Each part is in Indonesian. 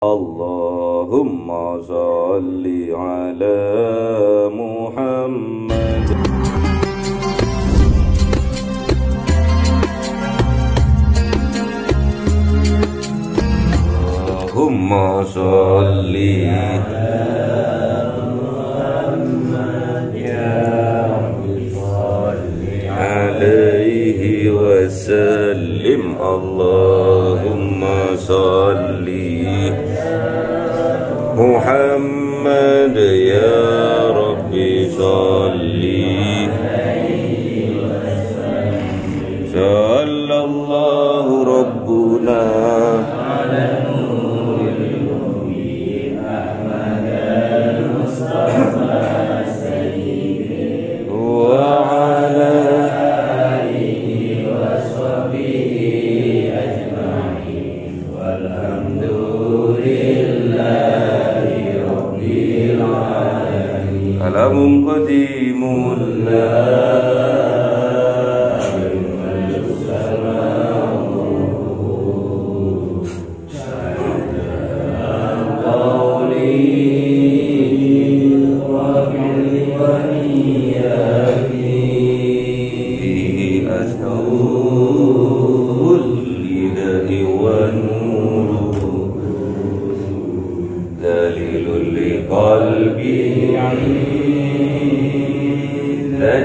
Allahumma salli ala Muhammad. Allahumma salli ala Muhammad ya Rabbi salli alaihi wa sallim. Allahumma salli Muhammad ya Rabbi salli sallallahu rabbuna ala nuril mu'min Ahmad al-Mustafa sayyidi wa ala alihi wa sahbihi ajma'in walhamdulillah Kalamun qadimul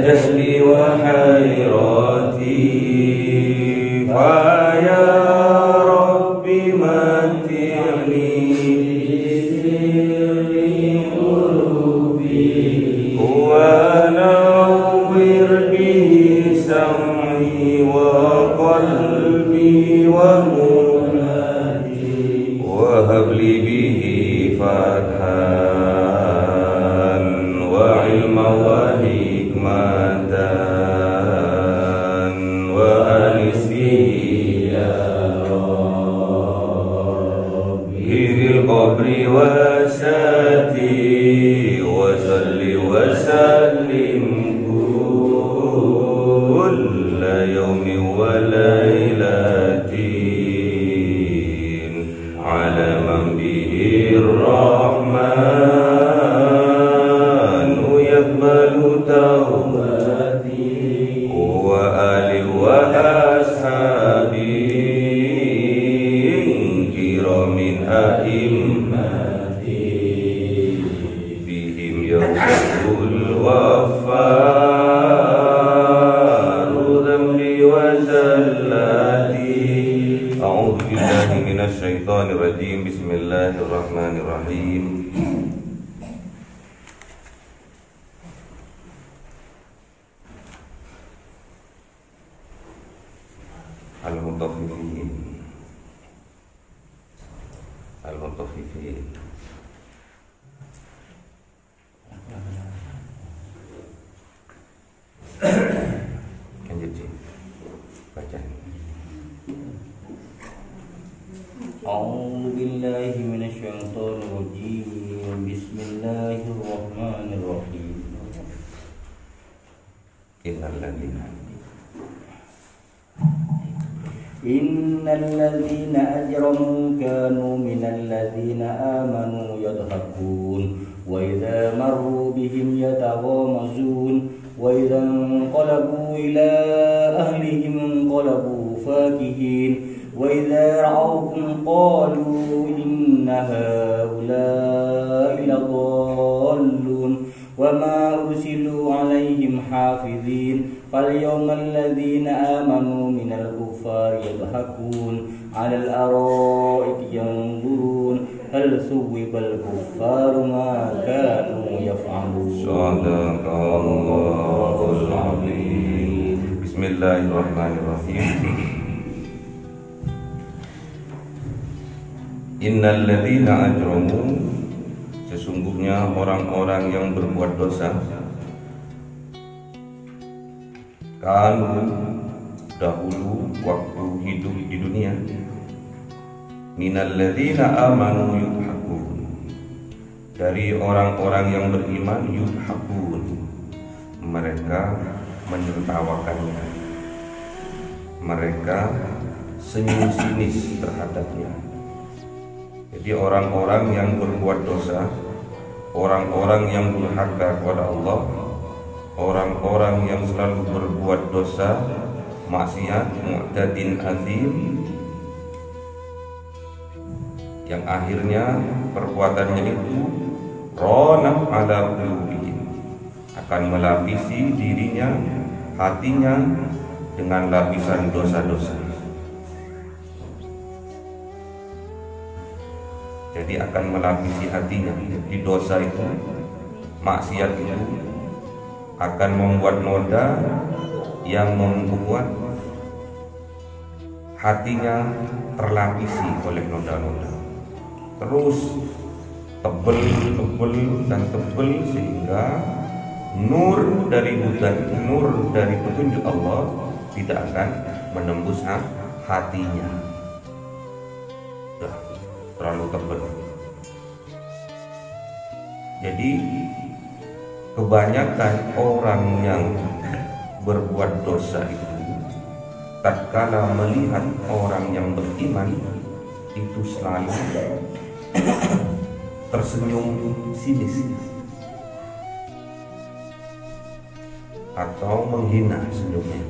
جهلي وحيراتي فيا ربي متعني قلوبي ونور به سمعي وقلبي ومنادي وهب لي به فتحا وعلما قبري وساتي وصلي وسلم كل يوم وليلة على من به الرحمن يقبل توبتي وآل وأصحابي كرام أئمتي بهم يغفر الغفار ذنبي وزلاتي. أعوذ بالله من الشيطان الرجيم. بسم الله الرحمن الرحيم. Al-Mutaffifin lanjut sih baca. A'udzu billahi minasyaitonir rajim. Bismillahirrahmanirrahim. Innal ladzina ajramu kanu minal ladzina amanu yadhakun wa idza marru bihim yataghamazun wa idza inqalabu ila ahlihim inqalabu fakihin wa idza ra'awhum qalu inna haula'i ladallun wa ma ursilu 'alaihim hafizin. فاليوم الذين آمنوا من الكفار يضحكون على الأرائك ينظرون هل ثوب الكفار ما كانوا يفعلون. صدق الله العظيم. بسم الله الرحمن الرحيم. Innal ladzina ajramu, sesungguhnya orang-orang yang berbuat dosa, kanu dahulu waktu hidup di dunia, minal ladzina amanu yudhakun, dari orang-orang yang beriman, yudhakun, mereka menertawakannya, mereka senyum sinis terhadapnya. Jadi orang-orang yang berbuat dosa, orang-orang yang durhaka kepada Allah, orang-orang yang selalu berbuat dosa, maksiat, mu'tadin azim, yang akhirnya perbuatannya itu rona ala qulubihim, akan melapisi dirinya, hatinya dengan lapisan dosa-dosa. Jadi akan melapisi hatinya. Jadi dosa itu, maksiat itu akan membuat noda yang membuat hatinya terlapisi oleh noda-noda. Terus tebel dan tebel sehingga nur dari hudan, nur dari petunjuk Allah tidak akan menembus hatinya. Sudah terlalu tebel. Jadi kebanyakan orang yang berbuat dosa itu tatkala melihat orang yang beriman itu selalu tersenyum sinis atau menghina senyumnya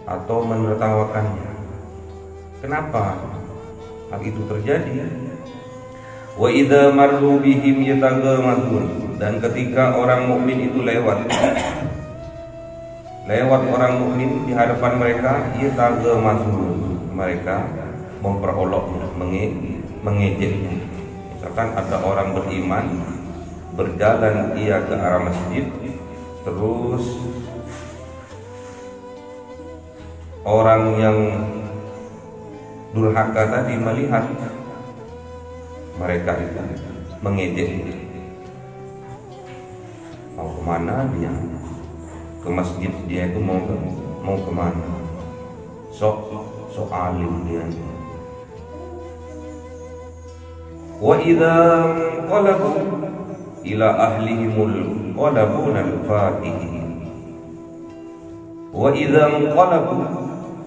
atau menertawakannya. Kenapa hal itu terjadi? Wa idza marru bihim yataghamazun, dan ketika orang mukmin itu lewat orang mukmin di hadapan mereka, yataghamazun, mereka memperoloknya, mengejeknya. Misalkan ada orang beriman berjalan ia ke arah masjid, terus orang yang durhaka tadi melihat mereka itu mengejeknya. Mau kemana dia? Ke masjid dia itu mau kemana? Sok alim dia. Wa idza qalabu ila ahlihimul qalabuna al-fatihin. Wa idza qalabu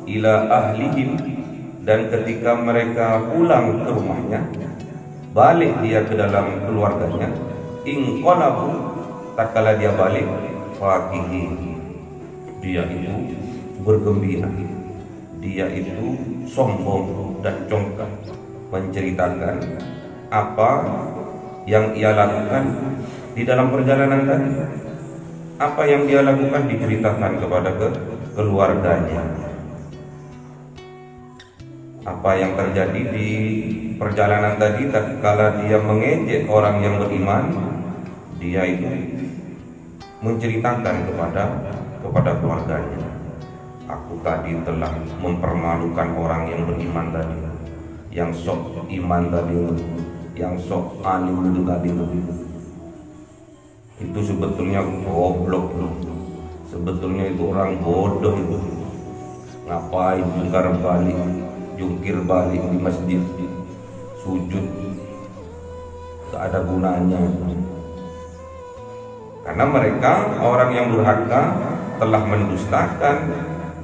ila ahlihim, dan ketika mereka pulang ke rumahnya, balik dia ke dalam keluarganya, inqalabu, tatkala dia balik, fakihin, dia itu bergembira, dia itu sombong dan congkak, menceritakan apa yang ia lakukan di dalam perjalanan tadi. Apa yang dia lakukan diceritakan kepada keluarganya. Apa yang terjadi di perjalanan tadi tatkala dia mengejek orang yang beriman, dia itu menceritakan kepada keluarganya. Aku tadi telah mempermalukan orang yang beriman tadi, yang sok iman tadi, yang sok alim itu tadi. Itu sebetulnya goblok, sebetulnya itu orang bodoh itu. Ngapain jungkir balik di masjid, sujud, gak ada gunanya. Karena mereka orang yang durhaka telah mendustakan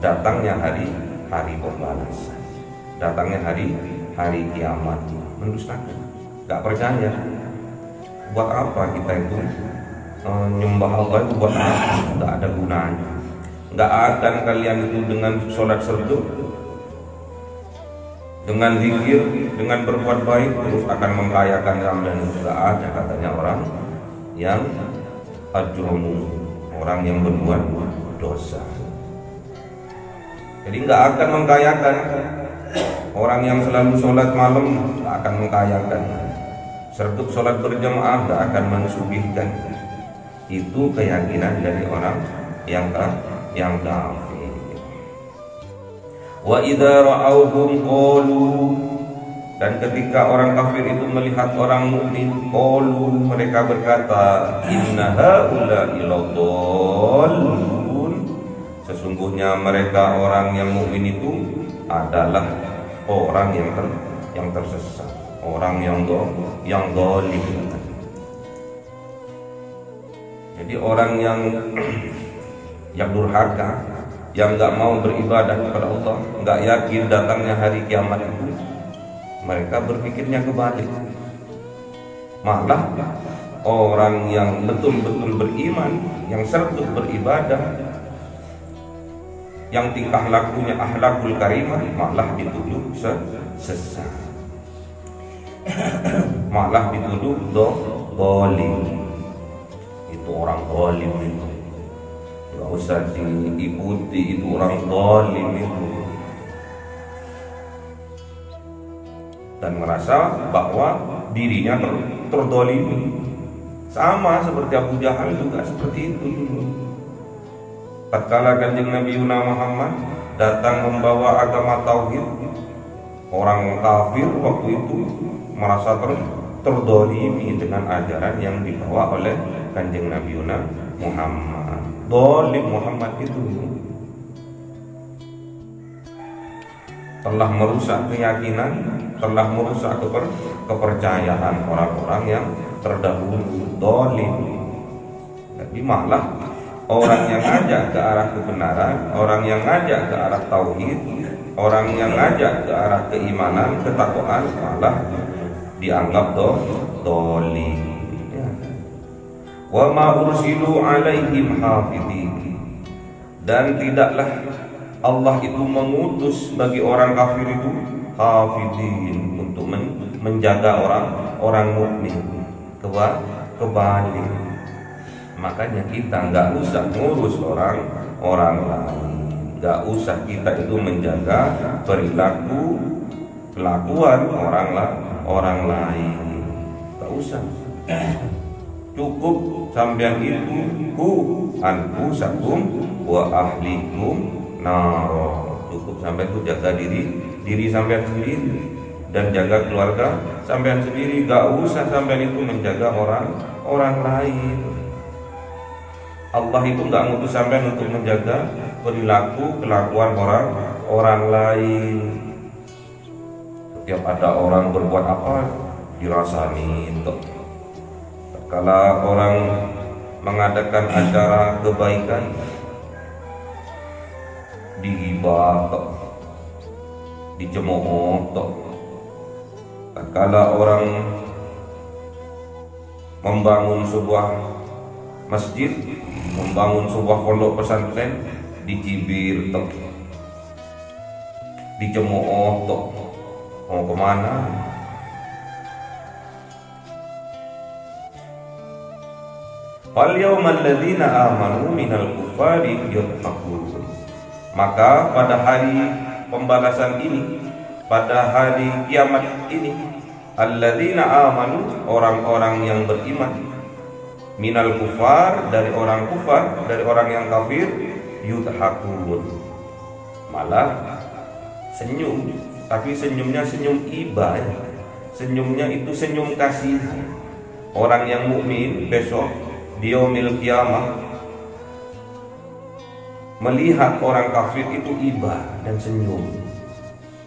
datangnya hari pembalasan, datangnya hari kiamat, mendustakan, gak percaya. Buat apa kita itu nyembah Allah itu, buat apa? Gak ada gunanya. Gak akan kalian itu dengan sholat serdu, dengan zikir, dengan berbuat baik terus akan mengkayakan sampean. Gak ada katanya orang yang ajromu, orang yang berbuat dosa. Jadi nggak akan mengkayakan. Orang yang selalu sholat malam nggak akan mengkayakan. Sertup sholat berjamaah nggak akan mensuguhkan. Itu keyakinan dari orang yang kafir. Wa idza ra'awhum qalu, dan ketika orang kafir itu melihat orang mukmin, qalu, mereka berkata, inna haula'i ladallun, sesungguhnya mereka orang yang mukmin itu adalah orang yang tersesat, orang yang zalim. Jadi orang yang durhaka, yang nggak mau beribadah kepada Allah, nggak yakin datangnya hari kiamat itu, mereka berpikirnya kebalik. Malah orang yang betul-betul beriman, yang serius beribadah, yang tingkah lakunya akhlakul karimah, malah dituduh sesat, malah dituduh dolim. Itu orang dolim itu, nggak usah diikuti, itu orang dolim itu. Dan merasa bahwa dirinya terdolimi, sama seperti Abu Jahal juga seperti itu dulu. Tatkala Kanjeng Nabi Muhammad datang membawa agama tauhid, orang kafir waktu itu merasa terdolimi dengan ajaran yang dibawa oleh Kanjeng Nabi Muhammad. Dolim Muhammad itu telah merusak keyakinan, telah merusak kepercayaan orang-orang yang terdahulu. Dolim. Jadi malah orang yang ngajak ke arah kebenaran, orang yang ngajak ke arah tauhid, orang yang ngajak ke arah keimanan, ketakwaan, malah dianggap dolim. Ya. Wa ma ursilu alaihim hafidhin. Dan tidaklah Allah itu mengutus bagi orang kafir itu hafidhin, untuk menjaga orang mukmin. Kebalik. Makanya kita nggak usah ngurus orang lain, nggak usah kita itu menjaga perilaku kelakuan orang lain, nggak usah. Cukup sampean itu anfusakum wa ahlikum naro. Cukup sampai itu jaga diri sampean sendiri dan jaga keluarga sampean sendiri. Gak usah sampean itu menjaga orang lain. Allah itu gak ngutus sampean untuk menjaga perilaku kelakuan orang lain. Setiap ada orang berbuat apa dirasani. Kalau orang mengadakan acara kebaikan digibah, dicemooh. Kalau orang membangun sebuah masjid, membangun sebuah pondok pesantren, dicibir, dicemooh. Mau kemana? Fal yawmal ladzina amanu minal kuffari yadhakun. Maka pada hari pembalasan ini, pada hari kiamat ini, alladzina amanu, orang-orang yang beriman, minal kufar, dari orang kufar, dari orang yang kafir, yudhakun, malah senyum, tapi senyumnya senyum iba, senyumnya itu senyum kasih. Orang yang mukmin besok di yaumil kiamah melihat orang kafir itu iba dan senyum.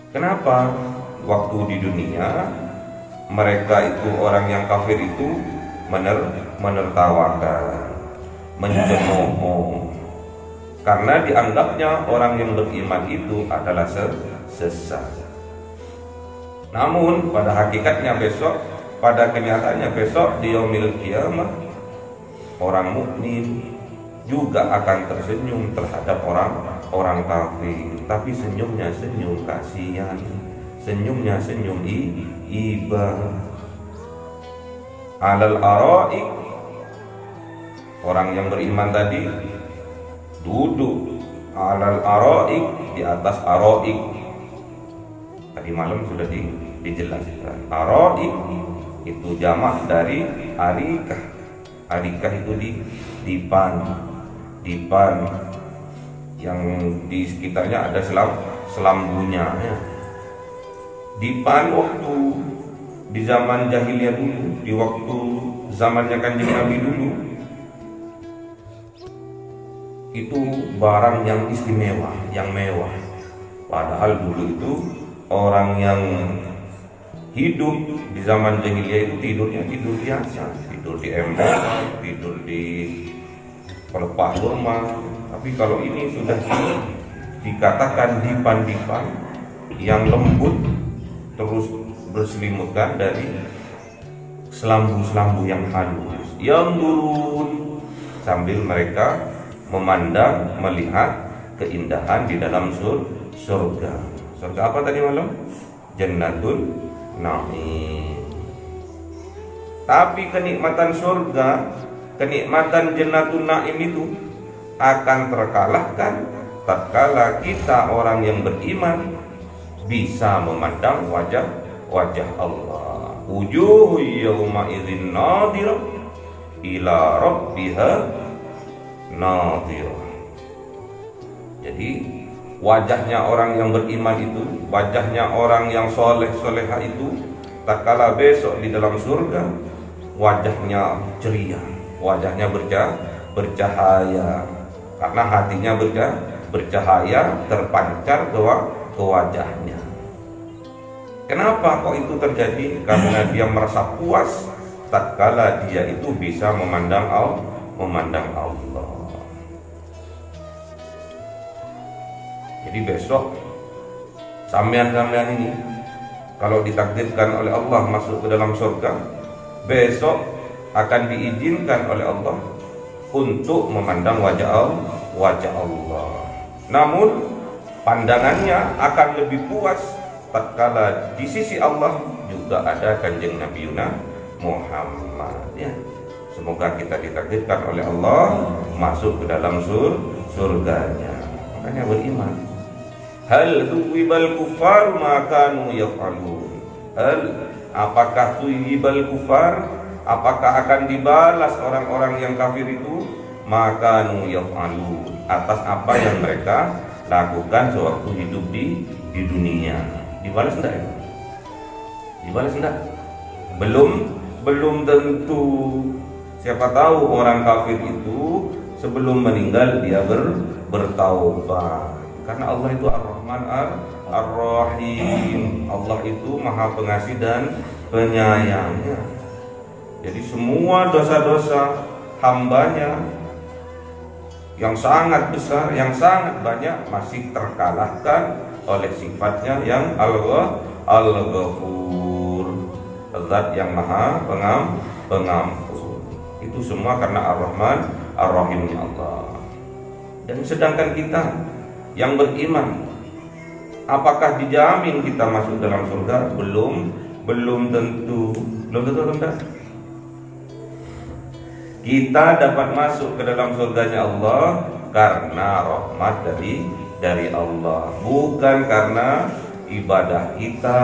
Kenapa? Waktu di dunia mereka itu, orang yang kafir itu menertawakan, mencemooh, karena dianggapnya orang yang beriman itu adalah sesat. Namun pada hakikatnya besok, pada kenyataannya besok di yaumil kiamah, orang mukmin juga akan tersenyum terhadap orang kafir, tapi senyumnya senyum kasihan, senyumnya senyum iba. Alal araik, orang yang beriman tadi duduk alal araik, di atas araik. Tadi malam sudah dijelaskan. Araik itu jamak dari arikah. Arikah itu dipan yang di sekitarnya ada selambunya. Dipan waktu di zaman jahiliyah dulu, di waktu zamannya Kanjeng Nabi dulu, itu barang yang istimewa, yang mewah. Padahal dulu itu orang yang hidup di zaman jahiliyah itu tidurnya tidur biasa, tidur di ember, tidur di pelepah kurma. Tapi kalau ini sudah dikatakan dipan yang lembut, terus berselimutkan dari selambu-selambu yang halus. Yanzurun, sambil mereka memandang, melihat keindahan di dalam surga. Surga apa tadi malam? Jannatul Na'im. Tapi kenikmatan surga, kenikmatan Jannatul Na'im itu akan terkalahkan tatkala kita orang yang beriman bisa memandang wajah Allah. Wujuhu yawma idzin nadhirah ila rabbiha nadhirah. Jadi wajahnya orang yang beriman itu, wajahnya orang yang soleh-soleha itu, tatkala besok di dalam surga, wajahnya ceria, wajahnya bercahaya, karena hatinya bercahaya terpancar ke wajahnya. Kenapa kok itu terjadi? Karena dia merasa puas tatkala dia itu bisa memandang Allah. Jadi besok sampean-sampean ini kalau ditakdirkan oleh Allah masuk ke dalam surga, besok akan diizinkan oleh Allah untuk memandang wajah Allah. Namun pandangannya akan lebih puas tatkala di sisi Allah juga ada kanjeng Nabi Muhammad, ya. Semoga kita ditakdirkan oleh Allah masuk ke dalam surganya. Makanya beriman. Hal tuwibal kufar ma kanu yaf'alun. Apakah tuwibal kufar? Apakah akan dibalas orang-orang yang kafir itu? Ma kanu yaf'alun, atas apa yang mereka lakukan sewaktu hidup di dunia. Dibalas enggak ya? Dibalas enggak? Belum tentu. Siapa tahu orang kafir itu sebelum meninggal dia bertaubat. Karena Allah itu Ar-Rahman Ar-Rahim. Allah itu Maha Pengasih dan Penyayangnya. Jadi semua dosa-dosa hambanya yang sangat besar, yang sangat banyak masih terkalahkan oleh sifatnya yang Al-Ghafur, Zat yang Maha Pengampun. Itu semua karena Ar-Rahman Ar-Rahimnya Allah. Dan sedangkan kita yang beriman, apakah dijamin kita masuk dalam surga? Belum tentu. Kita dapat masuk ke dalam surganya Allah karena rahmat dari Allah, bukan karena ibadah kita,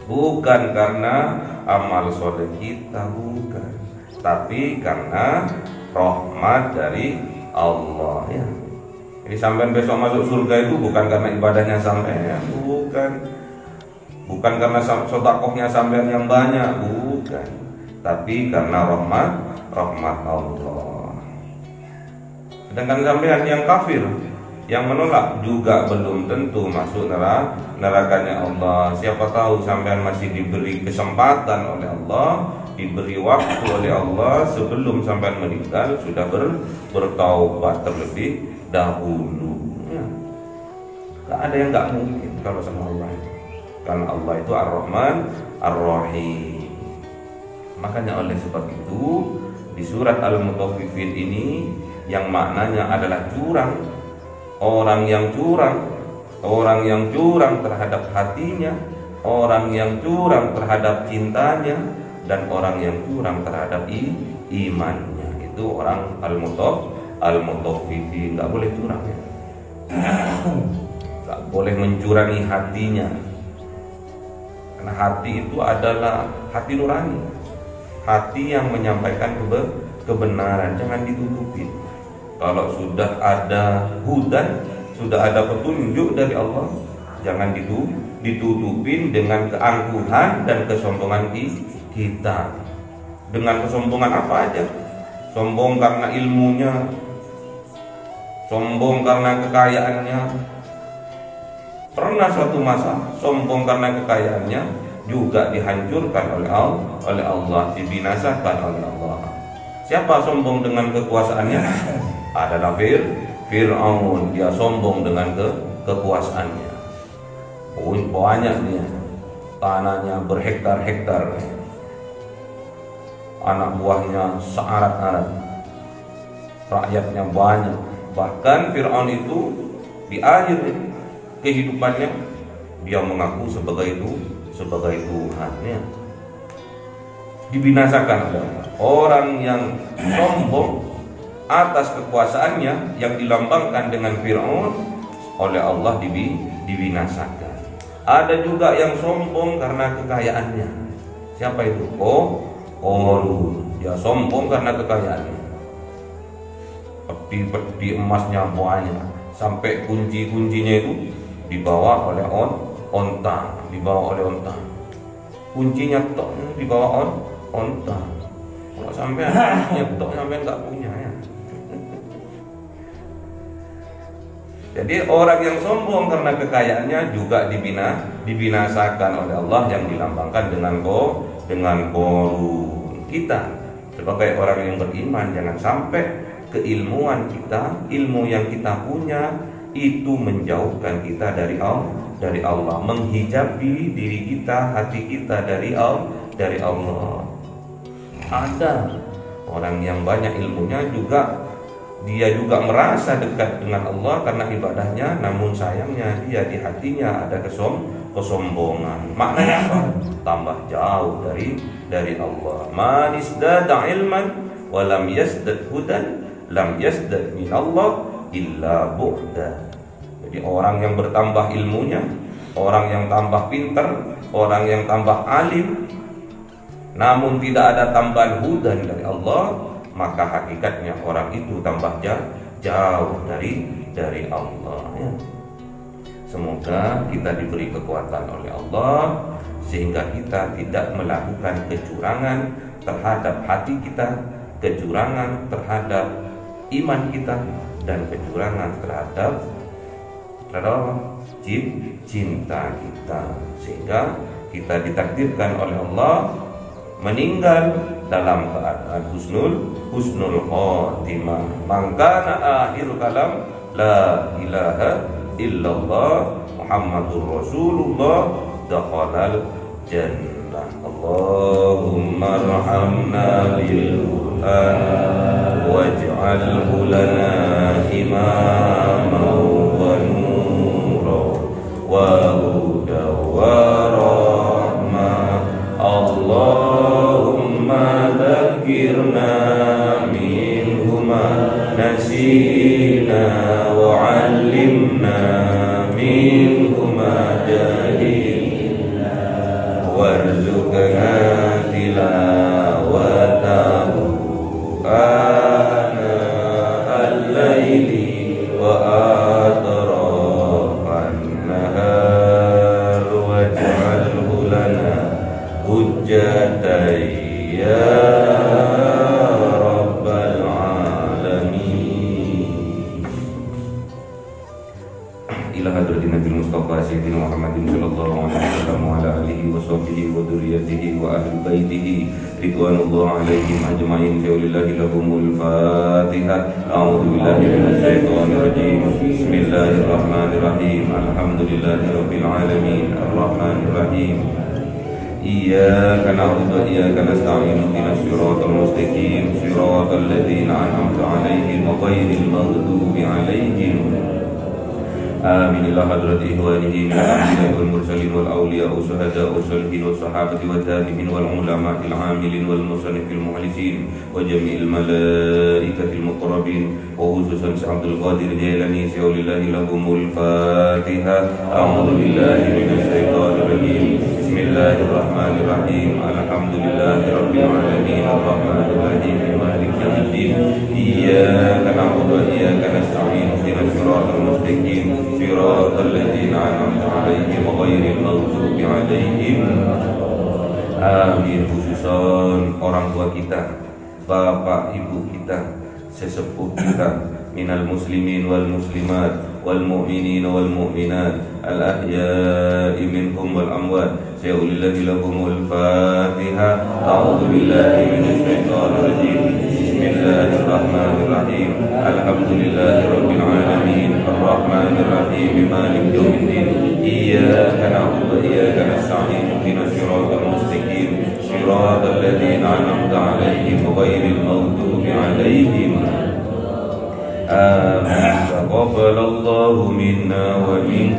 bukan karena amal soleh kita, bukan, tapi karena rahmat dari Allah, ya. Jadi sampai besok masuk surga itu bukan karena ibadahnya sampean, bukan karena sedekahnya sampean yang banyak, bukan, tapi karena rahmat Allah. Sedangkan sampean yang kafir, yang menolak juga belum tentu masuk nerakanya Allah. Siapa tahu sampean masih diberi kesempatan oleh Allah, diberi waktu oleh Allah sebelum sampean meninggal sudah bertaubat terlebih dahulu, ya. Gak ada yang gak mungkin kalau sama Allah, karena Allah itu Ar-Rahman Ar-Rahim. Makanya oleh sebab itu di surat Al-Mutaffifin ini yang maknanya adalah curang, orang yang curang terhadap hatinya, orang yang curang terhadap cintanya, dan orang yang curang terhadap imannya, itu orang Al-Mutaffifin. Nggak boleh curang, ya. Nggak boleh mencurangi hatinya, karena hati itu adalah hati nurani, hati yang menyampaikan kebenaran, jangan ditutupin. Kalau sudah ada hudan, sudah ada petunjuk dari Allah, jangan ditutupin dengan keangkuhan dan kesombongan kita. Dengan kesombongan apa aja? Sombong karena ilmunya, sombong karena kekayaannya. Pernah suatu masa sombong karena kekayaannya juga dihancurkan oleh Allah, dibinasakan oleh Allah. Siapa sombong dengan kekuasaannya? Adalah Fir'aun. Dia sombong dengan kekuasaannya. Banyak dia. tanahnya berhektar-hektar, anak buahnya searat-arat, rakyatnya banyak. Bahkan Fir'aun itu di akhir kehidupannya dia mengaku sebagai Tuhannya. Dibinasakan orang yang sombong atas kekuasaannya yang dilambangkan dengan Fir'aun oleh Allah dibinasakan. Ada juga yang sombong karena kekayaannya. Siapa itu? Qarun. Dia sombong karena kekayaannya. Peti emasnya banyak, sampai kunci-kuncinya itu dibawa oleh onta, kuncinya tok dibawa onta. Kalau sampai kuncinya tok sampai nggak punya ya. Jadi orang yang sombong karena kekayaannya juga dibinasakan oleh Allah yang dilambangkan dengan Qarun. Kita sebagai orang yang beriman jangan sampai keilmuan kita, ilmu yang kita punya itu menjauhkan kita dari Allah, menghijabi diri kita, hati kita dari Allah. Ada orang yang banyak ilmunya dia juga merasa dekat dengan Allah karena ibadahnya, namun sayangnya dia di hatinya ada kesombongan. Maknanya apa? Tambah jauh dari Allah. Man isdada ilman wa lam yasdad hudan lam yasdad min Allah illa bu'da. Jadi orang yang bertambah ilmunya, orang yang tambah pintar, orang yang tambah alim, namun tidak ada tambahan hudan dari Allah, maka hakikatnya orang itu tambah jauh dari Allah ya. Semoga kita diberi kekuatan oleh Allah sehingga kita tidak melakukan kecurangan terhadap hati kita, kecurangan terhadap iman kita, dan kecurangan terhadap cinta kita, sehingga kita ditakdirkan oleh Allah meninggal dalam keadaan husnul khotimah. Mangkana akhir kalam la ilaha illallah Muhammadur Rasulullah dakhalal jannah. Allahumma arhamna bil Qur'an waj'alhu lana imaman wa nuran wa hudan wa rahmah. Allahumma dzakirna minhuma nasina wa 'allimna minhuma jahilna warzuqna tilawatahu ana al-laili wa atrafan nahar waj'alhu lana hujjatan ya rabbal alamin. Ila hadratin Nabi Mustafa Sayyidina Muhammadin sallallahu alaihi wasallam wa ala alihi wa sahbihi wa dzurriyyatihi wa ahli baitihi ridwanullah alaihim ajma'in. Lillahi lahumul Fatihah. A'udzu billahi minasy syaithanir rajim. Bismillahirrahmanirrahim. Alhamdulillahirabbil alamin. Arrahmanir rahim. Iyyaka na'budu wa iyyaka nasta'in. Ihdinas siratal mustaqim. Siratal ladzina an'amta 'alaihim ghairil maghdubi 'alaihim. Amin. Ila hadrati ihwanihi min al-anbiya'i wal mursalin wal awliya'i was shuhada'i was salihin was sahabati wad tabi'in wal ulama'il 'amilin wal musannifil mukhlisin wa jami'il malaikatil muqarrabin wa khususan Syekh Abdul Qadir Jailani lillahi lahumul Fatihah. A'udzu billahi minasy syaithanir rajim. Bismillahirrahmanirrahim. Alhamdulillahirabbil alamin. Arrahmanir rahim. Maliki yaumiddin. Iyyaka na'budu wa iyyaka nasta'in. Ihdinas siratal mustaqim. Siratal ladzina an'amta 'alaihim ghairil maghdubi 'alaihim. Amin. Khususan orang tua kita, bapak ibu kita, sesepuh kita, minal muslimin wal muslimat wal mu'minin wal mu'minat al ahya'i minhum wal amwat. Sayulillahi lahumul Fatihah. A'udzu billahi minasy syaithanir rajim. Bismillahirrahmanirrahim. Alhamdulillahirabbil alamin. Arrahmanir rahim. Maliki yaumiddin. إياك نعبد وإياك نستعين اهدنا الصراط المستقيم صراط الذين أنعمت عليهم غير المغضوب عليهم آمين. تقبل الله منا ومنكم